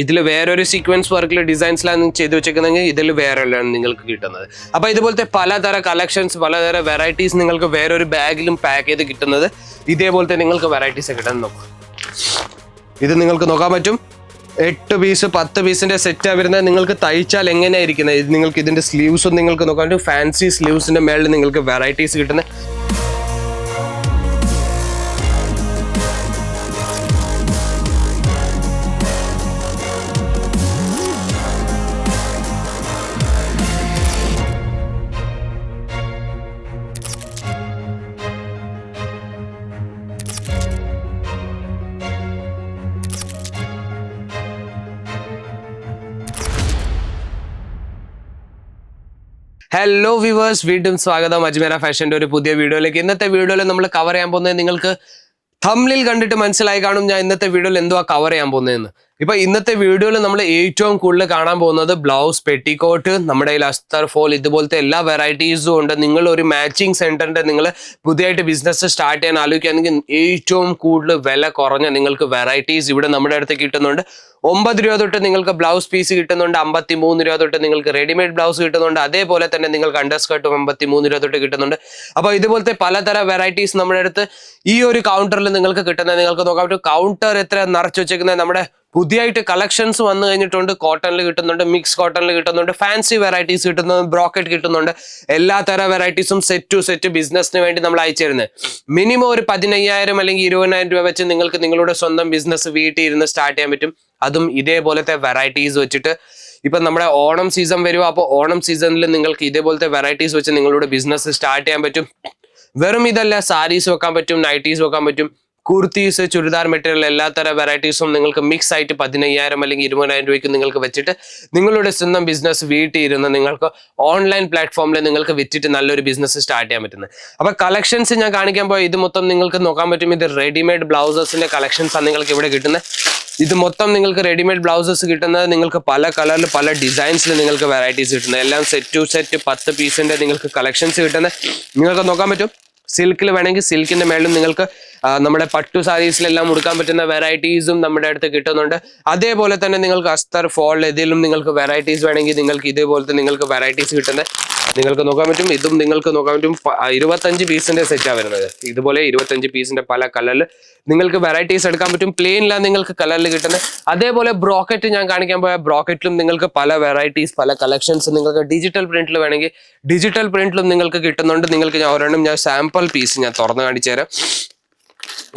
ഇതിൽ വേറൊരു സീക്വൻസ് വർക്കിൽ ഡിസൈൻസിലാണ് ചെയ്തു വെച്ചേക്കുന്നതെങ്കിൽ ഇതിൽ വേറെല്ലാം നിങ്ങൾക്ക് കിട്ടുന്നത്. അപ്പോൾ ഇതുപോലത്തെ പലതര കളക്ഷൻസ്, പലതര വെറൈറ്റീസ് നിങ്ങൾക്ക് വേറൊരു ബാഗിലും പാക്ക് ചെയ്ത് കിട്ടുന്നത്. ഇതേപോലത്തെ നിങ്ങൾക്ക് വെറൈറ്റീസ് കിട്ടാൻ നോക്കും. ഇത് നിങ്ങൾക്ക് നോക്കാൻ പറ്റും. 8 പീസ് 10 പീസിന്റെ സെറ്റാണ് വരുന്നത്. നിങ്ങൾക്ക് തയ്ച്ചാൽ എങ്ങനെയായിരിക്കുന്നത്, ഇത് നിങ്ങൾക്ക് ഇതിന്റെ സ്ലീവ്സും നിങ്ങൾക്ക് നോക്കാൻ പറ്റും. ഫാൻസി സ്ലീവ്സിന്റെ മേളിൽ നിങ്ങൾക്ക് വെറൈറ്റീസ് കിട്ടുന്നത്. ഹലോ വ്യൂവേഴ്സ്, വീണ്ടും സ്വാഗതം അജ്മേര ഫാഷന്റെ ഒരു പുതിയ വീഡിയോയിലേക്ക്. ഇന്നത്തെ വീഡിയോയിൽ നമ്മൾ കവർ ചെയ്യാൻ പോകുന്നത് നിങ്ങൾക്ക് തംബ്നെയിൽ കണ്ടിട്ട് മനസ്സിലായി കാണും ഞാൻ ഇന്നത്തെ വീഡിയോയിൽ എന്തുവാ കവർ ചെയ്യാൻ പോകുന്നതെന്ന്. ഇപ്പൊ ഇന്നത്തെ വീഡിയോയിൽ നമ്മൾ ഏറ്റവും കൂടുതൽ കാണാൻ പോകുന്നത് ബ്ലൗസ്, പെറ്റിക്കോട്ട്, നമ്മുടെ കയ്യിൽ അസ്തർ ഫോൾ, ഇതുപോലത്തെ എല്ലാ വെറൈറ്റീസും ഉണ്ട്. നിങ്ങൾ ഒരു മാച്ചിങ് സെന്ററിന്റെ നിങ്ങൾ പുതിയതായിട്ട് ബിസിനസ് സ്റ്റാർട്ട് ചെയ്യാൻ ആലോചിക്കുകയാണെങ്കിൽ ഏറ്റവും കൂടുതൽ വില കുറഞ്ഞ നിങ്ങൾക്ക് വെറൈറ്റീസ് ഇവിടെ നമ്മുടെ അടുത്ത് കിട്ടുന്നുണ്ട്. 9 രൂപ തൊട്ട് നിങ്ങൾക്ക് ബ്ലൗസ് പീസ് കിട്ടുന്നുണ്ട്. 53 രൂപ തൊട്ട് നിങ്ങൾക്ക് റെഡിമെയ്ഡ് ബ്ലൗസ് കിട്ടുന്നുണ്ട്. അതേപോലെ തന്നെ നിങ്ങൾക്ക് അണ്ടർസ്കർട്ടും 53 രൂപ തൊട്ട് കിട്ടുന്നുണ്ട്. അപ്പോൾ ഇതുപോലത്തെ പലതര വെറൈറ്റീസ് നമ്മുടെ അടുത്ത് ഈ ഒരു കൗണ്ടറിൽ നിങ്ങൾക്ക് കിട്ടുന്നത്. നിങ്ങൾക്ക് നോക്കാൻ പറ്റും കൗണ്ടർ എത്ര നിറച്ചു വെച്ചേക്കുന്നത്. നമ്മുടെ പുതിയതായിട്ട് കളക്ഷൻസ് വന്നു കഴിഞ്ഞിട്ടുണ്ട്. കോട്ടണിൽ കിട്ടുന്നുണ്ട്, മിക്സ് കോട്ടണിൽ കിട്ടുന്നുണ്ട്, ഫാൻസി വെറൈറ്റീസ് കിട്ടുന്നുണ്ട്, ബ്രോക്കറ്റ് കിട്ടുന്നുണ്ട്. എല്ലാ തരം വെറൈറ്റീസും സെറ്റ് ടു സെറ്റ് ബിസിനസിന് വേണ്ടി നമ്മൾ അയച്ചു തരുന്നത്. മിനിമം ഒരു 15,000 അല്ലെങ്കിൽ 20,000 രൂപ വെച്ച് നിങ്ങൾക്ക് നിങ്ങളുടെ സ്വന്തം ബിസിനസ് വീട്ടിൽ ഇരുന്ന് സ്റ്റാർട്ട് ചെയ്യാൻ പറ്റും. അതും ഇതേപോലത്തെ വെറൈറ്റീസ് വെച്ചിട്ട്. ഇപ്പൊ നമ്മുടെ ഓണം സീസൺ വരുമോ, അപ്പോൾ ഓണം സീസണിൽ നിങ്ങൾക്ക് ഇതേപോലത്തെ വെറൈറ്റീസ് വെച്ച് നിങ്ങളുടെ ബിസിനസ് സ്റ്റാർട്ട് ചെയ്യാൻ പറ്റും. വെറും ഇതല്ല, സാരീസ് വെക്കാൻ പറ്റും, നൈറ്റീസ് വെക്കാൻ പറ്റും, കുർത്തീസ്, ചുരിദാർ മെറ്റീരിയൽ, എല്ലാ തരം വെറൈറ്റീസും നിങ്ങൾക്ക് മിക്സ് ആയിട്ട് 15,000 അല്ലെങ്കിൽ 20,000 രൂപയ്ക്ക് നിങ്ങൾക്ക് വെച്ചിട്ട് നിങ്ങളുടെ സ്വന്തം ബിസിനസ് വീട്ടിൽ ഇരുന്ന് നിങ്ങൾക്ക് ഓൺലൈൻ പ്ലാറ്റ്ഫോമിൽ നിങ്ങൾക്ക് വിറ്റിട്ട് നല്ലൊരു ബിസിനസ് സ്റ്റാർട്ട് ചെയ്യാൻ പറ്റുന്നത്. അപ്പൊ കളക്ഷൻസ് ഞാൻ കാണിക്കാൻ പോയി. ഇത് മൊത്തം നിങ്ങൾക്ക് നോക്കാൻ പറ്റും. ഇത് റെഡിമെയ്ഡ് ബ്ലൗസസിന്റെ കളക്ഷൻസ് ആണ് നിങ്ങൾക്ക് ഇവിടെ കിട്ടുന്നത്. ഇത് മൊത്തം നിങ്ങൾക്ക് റെഡിമെയ്ഡ് ബ്ലൗസസ് കിട്ടുന്നത്. നിങ്ങൾക്ക് പല കളറിൽ പല ഡിസൈൻസിൽ നിങ്ങൾക്ക് വെറൈറ്റീസ് കിട്ടുന്നത്. എല്ലാം സെറ്റ് ടു സെറ്റ് 10 പീസിന്റെ നിങ്ങൾക്ക് കളക്ഷൻസ് കിട്ടുന്നത്. നിങ്ങൾക്ക് നോക്കാൻ പറ്റും. സിൽക്കിൽ വേണമെങ്കിൽ സിൽക്കിന്റെ മേളിലും നിങ്ങൾക്ക് നമ്മുടെ പട്ടു സാരീസിലെല്ലാം ഉടുക്കാൻ പറ്റുന്ന വെറൈറ്റീസും നമ്മുടെ അടുത്ത് കിട്ടുന്നുണ്ട്. അതേപോലെ തന്നെ നിങ്ങൾക്ക് അസ്തർ ഫോൾ ഇതിലും നിങ്ങൾക്ക് വെറൈറ്റീസ് വേണമെങ്കിൽ നിങ്ങൾക്ക് ഇതേപോലത്തെ നിങ്ങൾക്ക് വെറൈറ്റീസ് കിട്ടുന്നത് നിങ്ങൾക്ക് നോക്കാൻ പറ്റും. ഇതും നിങ്ങൾക്ക് നോക്കാൻ പറ്റും. 25 പീസിന്റെ സെറ്റാണ് വരുന്നത്. ഇതുപോലെ 25 പീസിന്റെ പല കളറിൽ നിങ്ങൾക്ക് വെറൈറ്റീസ് എടുക്കാൻ പറ്റും. പ്ലെയിനിലാണ് നിങ്ങൾക്ക് കളറിൽ കിട്ടുന്നത്. അതേപോലെ ബ്രോക്കറ്റ് ഞാൻ കാണിക്കാൻ പോയ ബ്രോക്കറ്റിലും നിങ്ങൾക്ക് പല വെറൈറ്റീസ്, പല കളക്ഷൻസ് നിങ്ങൾക്ക് ഡിജിറ്റൽ പ്രിന്റിൽ വേണമെങ്കിൽ ഡിജിറ്റൽ പ്രിന്റിലും നിങ്ങൾക്ക് കിട്ടുന്നുണ്ട്. നിങ്ങൾക്ക് ഞാൻ സാമ്പിൾ പീസ് ഞാൻ തുറന്നു കാണിച്ചു തരാം.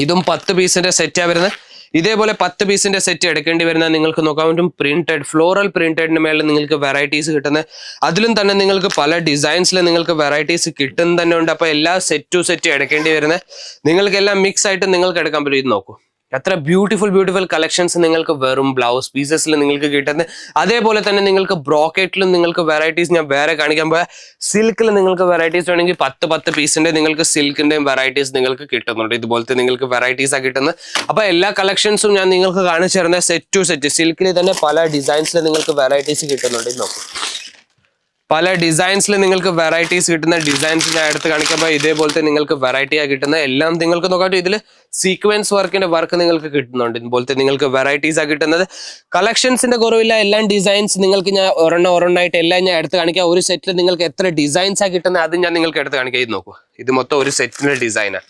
ഇതും 10 പീസിന്റെ സെറ്റാണ് വരുന്നത്. ഇതേപോലെ 10 പീസിന്റെ സെറ്റ് എടുക്കേണ്ടി വരുന്ന നിങ്ങൾക്ക് നോക്കാൻ പറ്റും. പ്രിന്റഡ്, ഫ്ലോറൽ പ്രിന്റഡിന് മേളിൽ നിങ്ങൾക്ക് വെറൈറ്റീസ് കിട്ടുന്നത്. അതിലും തന്നെ നിങ്ങൾക്ക് പല ഡിസൈൻസിൽ നിങ്ങൾക്ക് വെറൈറ്റീസ് കിട്ടുന്ന തന്നെ ഉണ്ട്. അപ്പൊ എല്ലാ സെറ്റ് ടു സെറ്റ് എടുക്കേണ്ടി വരുന്നത്. നിങ്ങൾക്ക് എല്ലാം മിക്സ് ആയിട്ട് നിങ്ങൾക്ക് എടുക്കാൻ പറ്റും. ഇത് നോക്കൂ, എത്ര ബ്യൂട്ടിഫുൾ കളക്ഷൻസ് നിങ്ങൾക്ക് വെറും ബ്ലൗസ് പീസസിൽ നിങ്ങൾക്ക് കിട്ടുന്നത്. അതേപോലെ തന്നെ നിങ്ങൾക്ക് ബ്രോക്കറ്റിലും നിങ്ങൾക്ക് വെറൈറ്റീസ് ഞാൻ വേറെ കാണിക്കാൻ പോയാൽ സിൽക്കിൽ നിങ്ങൾക്ക് വെറൈറ്റീസ് വേണമെങ്കിൽ 10 പീസിന്റെ നിങ്ങൾക്ക് സിൽക്കിന്റെയും വെറൈറ്റീസ് നിങ്ങൾക്ക് കിട്ടുന്നുണ്ട്. ഇതുപോലത്തെ നിങ്ങൾക്ക് വെറൈറ്റീസ് ആണ് കിട്ടുന്നത്. അപ്പൊ എല്ലാ കളക്ഷൻസും ഞാൻ നിങ്ങൾക്ക് കാണിച്ചു തരുന്നത് സെറ്റ് ടു സെറ്റ്. സിൽക്കിൽ തന്നെ പല ഡിസൈൻസിൽ നിങ്ങൾക്ക് വെറൈറ്റീസ് കിട്ടുന്നുണ്ട്. ഇത് നോക്കും, പല ഡിസൈൻസിൽ നിങ്ങൾക്ക് വെറൈറ്റീസ് കിട്ടുന്ന ഡിസൈൻസ് ഞാൻ എടുത്ത് കാണിക്കുമ്പോൾ ഇതേപോലത്തെ നിങ്ങൾക്ക് വെറൈറ്റിയാണ് കിട്ടുന്നത്. എല്ലാം നിങ്ങൾക്ക് നോക്കാം. ഇതിൽ സീക്വൻസ് വർക്കിന്റെ വർക്ക് നിങ്ങൾക്ക് കിട്ടുന്നുണ്ട്. ഇതുപോലത്തെ നിങ്ങൾക്ക് വെറൈറ്റീസ് ആണ് കിട്ടുന്നത്. കളക്ഷൻസിന്റെ കുറവില്ല. എല്ലാം ഡിസൈൻസ് നിങ്ങൾക്ക് ഞാൻ ഒരെണ്ണമായിട്ട് എല്ലാം ഞാൻ എടുത്ത് കാണിക്കാം. ഒരു സെറ്റിൽ നിങ്ങൾക്ക് എത്ര ഡിസൈൻസ് ആണ് കിട്ടുന്നത് അത് ഞാൻ നിങ്ങൾക്ക് എടുത്ത് കാണിക്കാം. ഇത് നോക്കൂ, ഇത് മൊത്തം ഒരു സെറ്റിന്റെ ഡിസൈനാണ്.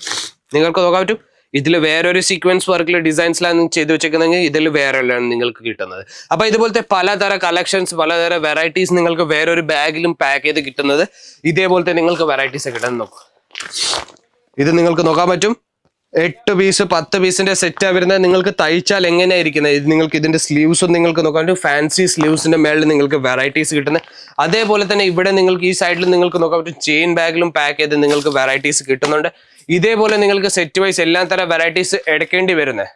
നിങ്ങൾക്ക് നോക്കാൻ പറ്റും. ഇതിൽ വേറൊരു സീക്വൻസ് വർക്കിൽ ഡിസൈൻസിലാണ് ചെയ്തു വെച്ചേക്കുന്നതെങ്കിൽ ഇതിൽ വേറെല്ലാം നിങ്ങൾക്ക് കിട്ടുന്നത്. അപ്പൊ ഇതുപോലത്തെ പലതര കളക്ഷൻസ്, പലതര വെറൈറ്റീസ് നിങ്ങൾക്ക് വേറൊരു ബാഗിലും പാക്ക് ചെയ്ത് കിട്ടുന്നത്. ഇതേപോലത്തെ നിങ്ങൾക്ക് വെറൈറ്റീസ് കിട്ടുന്നത് നോക്കൂ. ഇത് നിങ്ങൾക്ക് നോക്കാൻ പറ്റും. 8 പീസ് 10 പീസിന്റെ സെറ്റാണ് വരുന്നത്. നിങ്ങൾക്ക് തയ്ച്ചാൽ എങ്ങനെയായിരിക്കുന്നത്, ഇത് നിങ്ങൾക്ക് ഇതിന്റെ സ്ലീവ്സും നിങ്ങൾക്ക് നോക്കാൻ പറ്റും. ഫാൻസി സ്ലീവ്സിന്റെ മേളിൽ നിങ്ങൾക്ക് വെറൈറ്റീസ് കിട്ടുന്നത്. അതേപോലെ തന്നെ ഇവിടെ നിങ്ങൾക്ക് ഈ സൈഡിൽ നിങ്ങൾക്ക് നോക്കാൻ പറ്റും. ചെയിൻ ബാഗിലും പാക്ക് ചെയ്ത് നിങ്ങൾക്ക് വെറൈറ്റീസ് കിട്ടുന്നുണ്ട്. ഇതേപോലെ നിങ്ങൾക്ക് സെറ്റ് വൈസ് എല്ലാ തരം വെറൈറ്റീസ് എടുക്കേണ്ടി വരുന്നത്.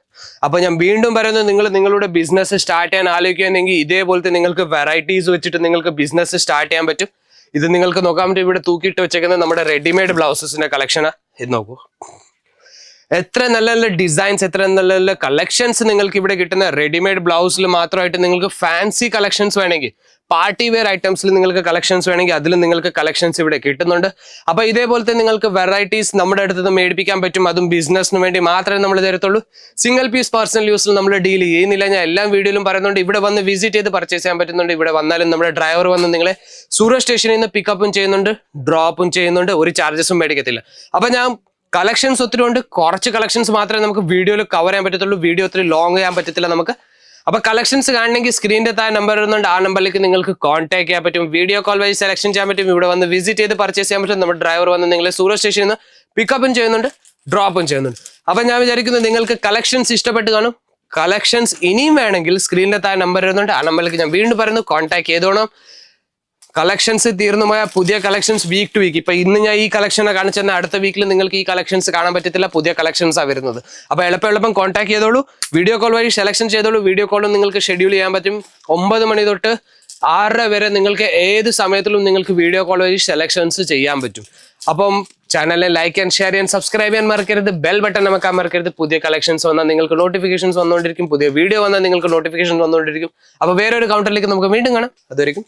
അപ്പൊ ഞാൻ വീണ്ടും പറയുന്നത്, നിങ്ങൾ നിങ്ങളുടെ ബിസിനസ് സ്റ്റാർട്ട് ചെയ്യാൻ ആലോചിക്കുകയാണെങ്കിൽ ഇതേപോലത്തെ നിങ്ങൾക്ക് വെറൈറ്റീസ് വെച്ചിട്ട് നിങ്ങൾക്ക് ബിസിനസ് സ്റ്റാർട്ട് ചെയ്യാൻ പറ്റും. ഇത് നിങ്ങൾക്ക് നോക്കാൻ പറ്റും. ഇവിടെ തൂക്കിയിട്ട് വെച്ചേക്കുന്നത് നമ്മുടെ റെഡിമെയ്ഡ് ബ്ലൗസസിന്റെ കളക്ഷനാണ്. ഇത് നോക്കൂ, എത്ര നല്ല നല്ല ഡിസൈൻസ്, എത്ര നല്ല നല്ല കളക്ഷൻസ് നിങ്ങൾക്ക് ഇവിടെ കിട്ടുന്ന. റെഡിമെയ്ഡ് ബ്ലൗസിൽ മാത്രമായിട്ട് നിങ്ങൾക്ക് ഫാൻസി കളക്ഷൻസ് വേണമെങ്കിൽ, പാർട്ടി വെയർ ഐറ്റംസിൽ നിങ്ങൾക്ക് കളക്ഷൻസ് വേണമെങ്കിൽ അതിലും നിങ്ങൾക്ക് കളക്ഷൻസ് ഇവിടെ കിട്ടുന്നുണ്ട്. അപ്പൊ ഇതേപോലത്തെ നിങ്ങൾക്ക് വെറൈറ്റീസ് നമ്മുടെ അടുത്ത് നിന്ന് മേടിപ്പിക്കാൻ പറ്റും. അതും ബിസിനസ്സിന് വേണ്ടി മാത്രമേ നമ്മൾ തരത്തുള്ളൂ. സിംഗിൾ പീസ് പേഴ്സണൽ യൂസിൽ നമ്മൾ ഡീൽ ചെയ്യുന്നില്ല. ഞാൻ എല്ലാ വീഡിയോയിലും പറയുന്നുണ്ട്. ഇവിടെ വന്ന് വിസിറ്റ് ചെയ്ത് പർച്ചേസ് ചെയ്യാൻ പറ്റുന്നുണ്ട്. ഇവിടെ വന്നാലും നമ്മുടെ ഡ്രൈവർ വന്ന് നിങ്ങളെ സൂറത്ത് സ്റ്റേഷനിൽ നിന്ന് പിക്കപ്പും ചെയ്യുന്നുണ്ട്, ഡ്രോപ്പും ചെയ്യുന്നുണ്ട്. ഒരു ചാർജസും മേടിക്കത്തില്ല. അപ്പൊ ഞാൻ കളക്ഷൻസ് ഒത്തിരി ഉണ്ട്. കുറച്ച് കളക്ഷൻസ് മാത്രമേ നമുക്ക് വീഡിയോയിൽ കവർ ചെയ്യാൻ പറ്റത്തുള്ളൂ. വീഡിയോ ഒത്തിരി ലോങ് ചെയ്യാൻ പറ്റത്തില്ല നമുക്ക്. അപ്പൊ കളക്ഷൻസ് കാണണമെങ്കിൽ സ്ക്രീനിന്റെ താഴെ നമ്പർ വരുന്നുണ്ട്. ആ നമ്പറിലേക്ക് നിങ്ങൾക്ക് കോൺടാക്ട് ചെയ്യാൻ പറ്റും. വീഡിയോ കോൾ വഴി സെലക്ഷൻ ചെയ്യാൻ പറ്റും. ഇവിടെ വന്ന് വിസിറ്റ് ചെയ്ത് പർച്ചേസ് ചെയ്യാൻ പറ്റും. നമ്മുടെ ഡ്രൈവർ വന്ന് നിങ്ങളെ സൂറത്ത് സ്റ്റേഷനിൽ നിന്ന് പിക്കപ്പും ചെയ്യുന്നുണ്ട്, ഡ്രോപ്പും ചെയ്യുന്നുണ്ട്. അപ്പൊ ഞാൻ വിചാരിക്കുന്നത് നിങ്ങൾക്ക് കളക്ഷൻസ് ഇഷ്ടപ്പെട്ട് കാണും. കളക്ഷൻസ് ഇനിയും വേണമെങ്കിൽ സ്ക്രീനിന്റെ താഴെ നമ്പർ വരുന്നുണ്ട്. ആ നമ്പറിലേക്ക് ഞാൻ വീണ്ടും പറയുന്നു, കോൺടാക്ട് ചെയ്തോണം. കളക്ഷൻസ് തീർന്നു പോയ പുതിയ കളക്ഷൻസ് വീക്ക് ടു വീക്ക്. ഇപ്പൊ ഇന്ന് ഞാൻ ഈ കളക്ഷനെ കാണിച്ചു തന്നെ അടുത്ത വീക്കിൽ നിങ്ങൾക്ക് ഈ കളക്ഷൻസ് കാണാൻ പറ്റത്തില്ല. പുതിയ കളക്ഷൻസ് ആണ് വരുന്നത്. അപ്പൊ എളുപ്പം കോൺടാക്ട് ചെയ്തോളൂ. വീഡിയോ കോൾ വഴി സെലക്ഷൻ ചെയ്തോളൂ. വീഡിയോ കോളും നിങ്ങൾക്ക് ഷെഡ്യൂൾ ചെയ്യാൻ പറ്റും. 9 മണി തൊട്ട് 6:30 വരെ നിങ്ങൾക്ക് ഏത് സമയത്തിലും നിങ്ങൾക്ക് വീഡിയോ കോൾ വഴി സെലക്ഷൻസ് ചെയ്യാൻ പറ്റും. അപ്പം ചാനലിനെ ലൈക്ക് ആൻഡ് ഷെയർ ചെയ്യാൻ, സബ്സ്ക്രൈബ് ചെയ്യാൻ മറക്കരുത്. ബെൽ ബട്ടൺ അമക്കാൻ മറക്കരുത്. പുതിയ കളക്ഷൻസ് വന്നാൽ നിങ്ങൾക്ക് നോട്ടിഫിക്കേഷൻസ് വന്നുകൊണ്ടിരിക്കും. പുതിയ വീഡിയോ വന്നാൽ നിങ്ങൾക്ക് നോട്ടിഫിക്കേഷൻ വന്നുകൊണ്ടിരിക്കും. അപ്പൊ വേറൊരു കൗണ്ടറിലേക്ക് നമുക്ക് വീണ്ടും കാണാം. അതുവരെയും